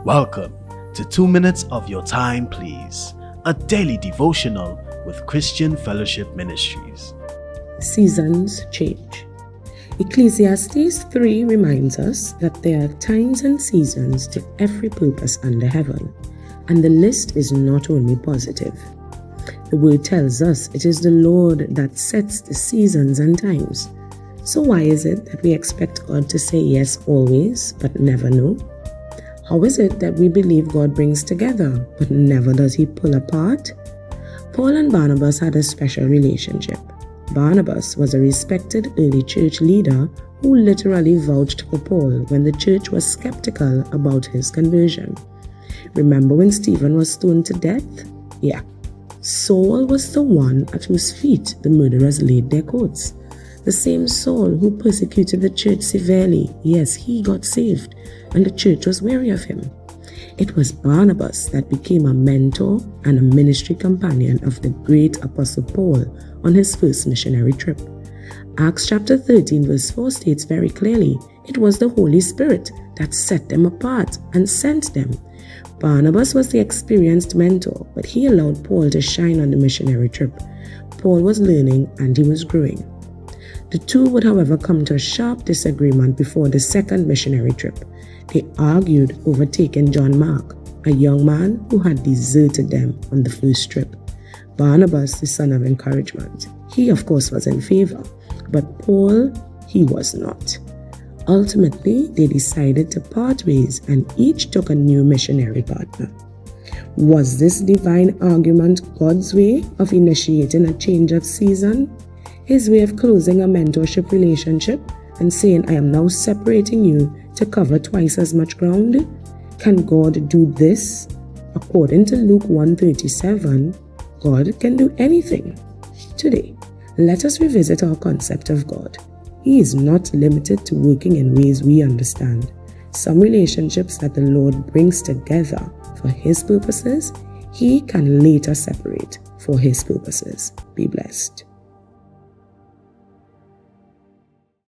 Welcome to 2 minutes of your time, please. A daily devotional with Christian Fellowship Ministries. Seasons change. Ecclesiastes 3 reminds us that there are times and seasons to every purpose under heaven, and the list is not only positive. The word tells us it is the Lord that sets the seasons and times. So why is it that we expect God to say yes always, but never no? How is it that we believe God brings together, but never does He pull apart? Paul and Barnabas had a special relationship. Barnabas was a respected early church leader who literally vouched for Paul when the church was skeptical about his conversion. Remember when Stephen was stoned to death? Yeah. Saul was the one at whose feet the murderers laid their coats. The same Saul who persecuted the church severely, yes, he got saved, and the church was wary of him. It was Barnabas that became a mentor and a ministry companion of the great Apostle Paul on his first missionary trip. Acts chapter 13 verse 4 states very clearly, it was the Holy Spirit that set them apart and sent them. Barnabas was the experienced mentor, but he allowed Paul to shine on the missionary trip. Paul was learning and he was growing. The two would, however, come to a sharp disagreement before the second missionary trip. They argued over taking John Mark, a young man who had deserted them on the first trip. Barnabas, the son of encouragement, he of course was in favor, but Paul, he was not. Ultimately, they decided to part ways and each took a new missionary partner. Was this divine argument God's way of initiating a change of season? His way of closing a mentorship relationship and saying, I am now separating you to cover twice as much ground? Can God do this? According to Luke 1:37, God can do anything. Today, let us revisit our concept of God. He is not limited to working in ways we understand. Some relationships that the Lord brings together for His purposes, He can later separate for His purposes. Be blessed.